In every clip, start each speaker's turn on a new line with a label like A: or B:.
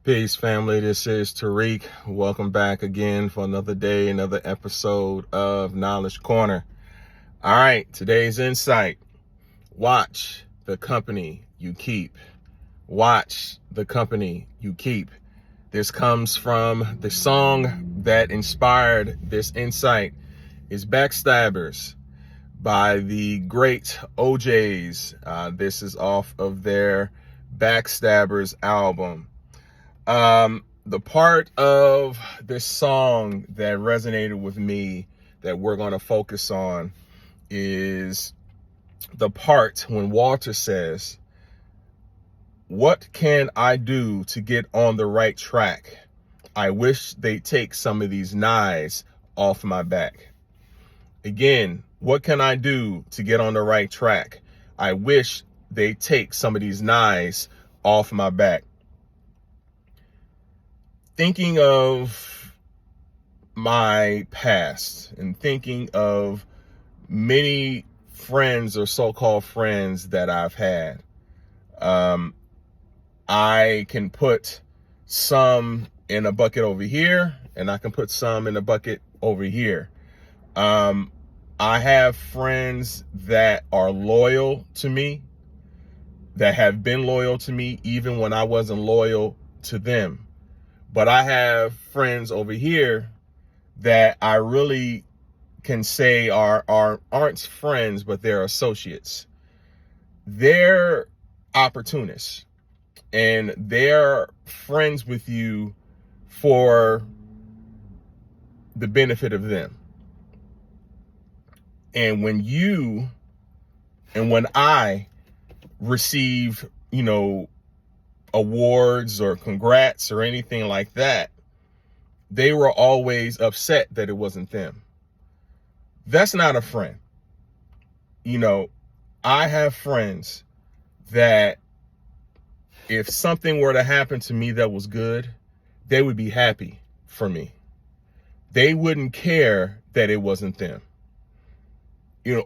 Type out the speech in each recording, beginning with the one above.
A: Peace, family. This is Tariq. Welcome back again for another day, another episode of Knowledge Corner. All right, today's insight. Watch the company you keep. Watch the company you keep. This comes from the song that inspired this insight. Is Backstabbers by the great OJs. This is off of their Backstabbers album. The part of this song that resonated with me that we're going to focus on is the part when Walter says, "What can I do to get on the right track? I wish they'd take some of these knives off my back." Again, what can I do to get on the right track? I wish they'd take some of these knives off my back. Thinking of my past and thinking of many friends or so-called friends that I've had, I can put some in a bucket over here and I can put some in a bucket over here. I have friends that are loyal to me, that have been loyal to me even when I wasn't loyal to them. But I have friends over here that I really can say aren't friends, but they're associates. They're opportunists, and they're friends with you for the benefit of them. And when I receive, awards or congrats or anything like that, they were always upset that it wasn't them. That's not a friend. I have friends that if something were to happen to me that was good, they would be happy for me. They wouldn't care that it wasn't them.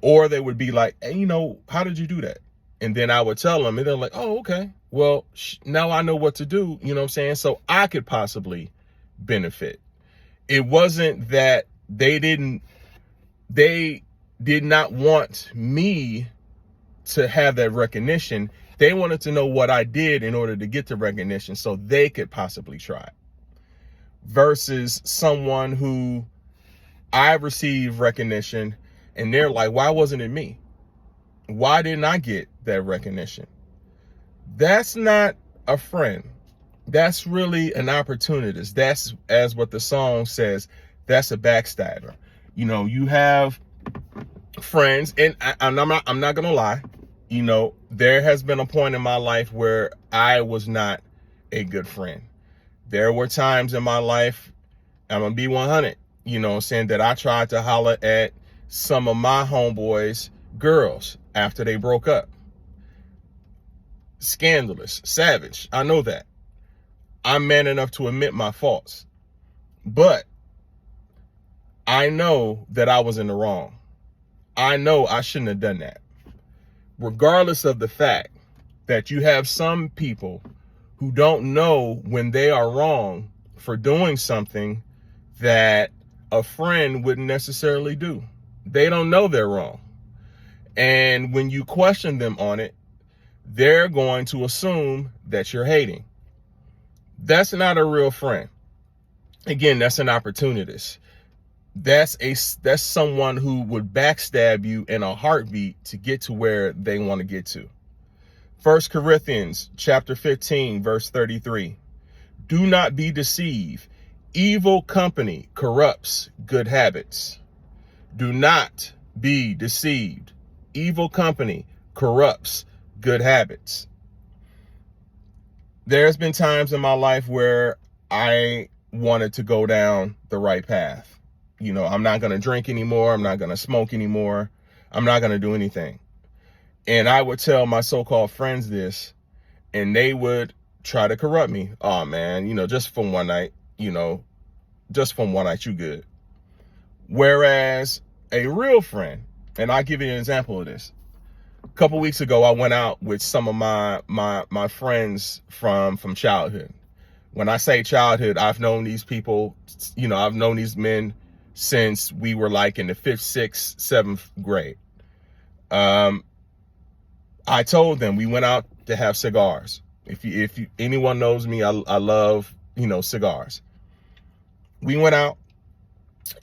A: Or they would be like, "Hey, how did you do that?" And then I would tell them, and they're like, "Oh, okay. Well, now I know what to do." You know what I'm saying? So I could possibly benefit. It wasn't that they did not want me to have that recognition. They wanted to know what I did in order to get the recognition so they could possibly try it. Versus someone who I received recognition and they're like, "Why wasn't it me? Why didn't I get that recognition?" That's not a friend. That's really an opportunist. That's, as what the song says, that's a backstabber. You have friends, and I'm not gonna lie. There has been a point in my life where I was not a good friend. There were times in my life, I'm gonna be 100, saying that I tried to holler at some of my homeboys' girls after they broke up. Scandalous, savage. I know that. I'm man enough to admit my faults. But I know that I was in the wrong. I know I shouldn't have done that. Regardless of the fact that you have some people who don't know when they are wrong for doing something that a friend wouldn't necessarily do. They don't know they're wrong. And when you question them on it, they're going to assume that you're hating. That's not a real friend. Again, that's an opportunist. That's someone who would backstab you in a heartbeat to get to where they want to get to. 1 Corinthians chapter 15, verse 33. "Do not be deceived. Evil company corrupts good habits." Do not be deceived. Evil company corrupts good habits. There's been times in my life where I wanted to go down the right path. I'm not going to drink anymore. I'm not going to smoke anymore. I'm not going to do anything. And I would tell my so-called friends this, and they would try to corrupt me. "Oh man, just from one night, you good." Whereas a real friend, and I'll give you an example of this. A couple weeks ago, I went out with some of my friends from childhood. When I say childhood, I've known these people, I've known these men since we were like in the 5th, 6th, 7th grade. I told them, we went out to have cigars. If anyone knows me, I love, cigars. We went out,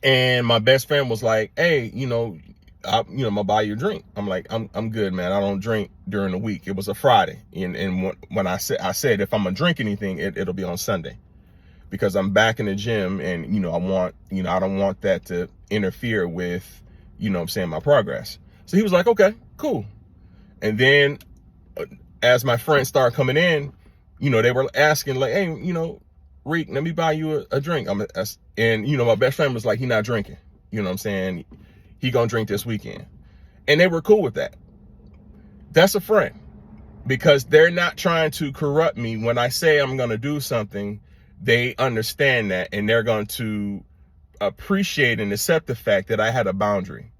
A: and my best friend was like, hey, I'm gonna buy you a drink. I'm like, I'm good, man. I don't drink during the week. It was a Friday, and when I said if I'm gonna drink anything, it'll be on Sunday, because I'm back in the gym, and I don't want that to interfere with, my progress. So he was like, okay, cool. And then as my friends started coming in, they were asking like, hey, Reek, let me buy you a drink. My best friend was like, he not drinking. You know what I'm saying? He gonna drink this weekend. And they were cool with that. That's a friend, because they're not trying to corrupt me. When I say I'm gonna do something, they understand that, and they're going to appreciate and accept the fact that I had a boundary.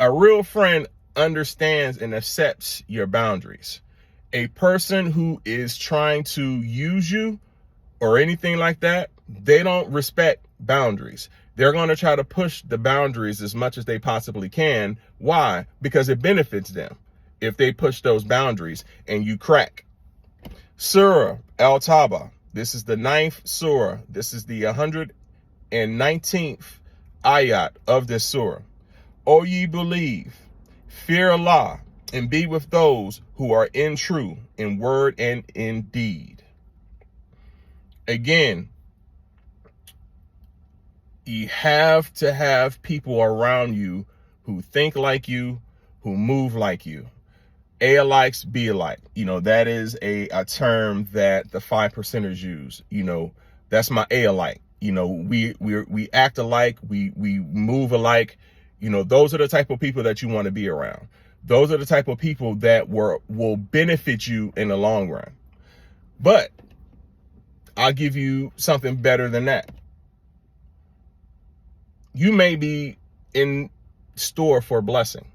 A: A real friend understands and accepts your boundaries. A person who is trying to use you or anything like that, they don't respect boundaries. They're going to try to push the boundaries as much as they possibly can. Why? Because it benefits them if they push those boundaries and you crack. Surah At-Tawbah. This is the 9th surah. This is the 119th ayat of this surah. O ye believe, fear Allah, and be with those who are in true in word and in deed. Again, you have to have people around you who think like you, who move like you. A alikes, B alike. That is a term that the 5%ers use. That's my A alike. We act alike, we move alike. Those are the type of people that you want to be around. Those are the type of people that will benefit you in the long run. But I'll give you something better than that. You may be in store for a blessing,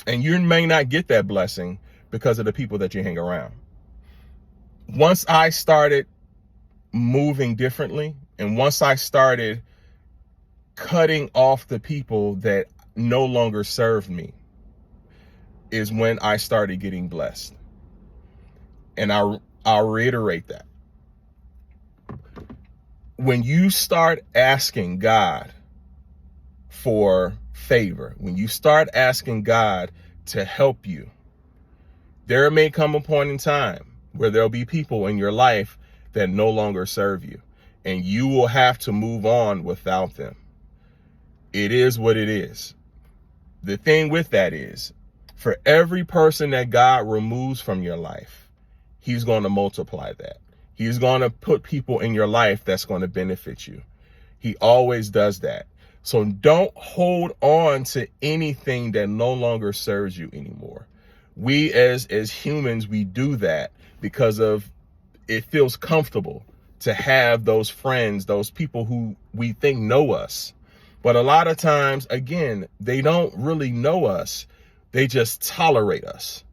A: and you may not get that blessing because of the people that you hang around. Once I started moving differently, and once I started cutting off the people that no longer served me, is when I started getting blessed. And I'll reiterate that. When you start asking God for favor, when you start asking God to help you, there may come a point in time where there'll be people in your life that no longer serve you, and you will have to move on without them. It is what it is. The thing with that is, for every person that God removes from your life, he's going to multiply that. He's going to put people in your life that's going to benefit you. He always does that. So don't hold on to anything that no longer serves you anymore. We as humans, we do that because of it feels comfortable to have those friends, those people who we think know us. But a lot of times, again, they don't really know us. They just tolerate us.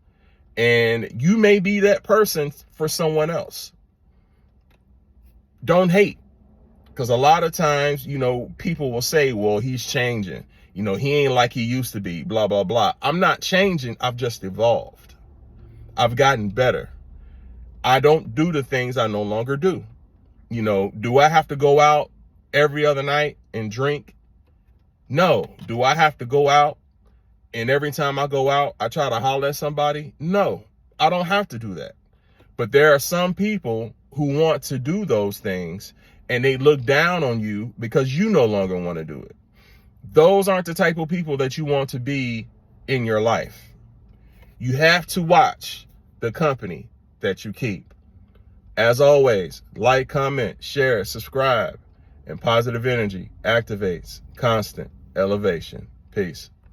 A: And you may be that person for someone else. Don't hate. Because a lot of times, people will say, well, he's changing. He ain't like he used to be, blah, blah, blah. I'm not changing. I've just evolved. I've gotten better. I don't do the things I no longer do. Do I have to go out every other night and drink? No. Do I have to go out and every time I go out, I try to holler at somebody? No, I don't have to do that. But there are some people who want to do those things, and they look down on you because you no longer want to do it. Those aren't the type of people that you want to be in your life. You have to watch the company that you keep. As always, like, comment, share, subscribe, and positive energy activates constant elevation. Peace.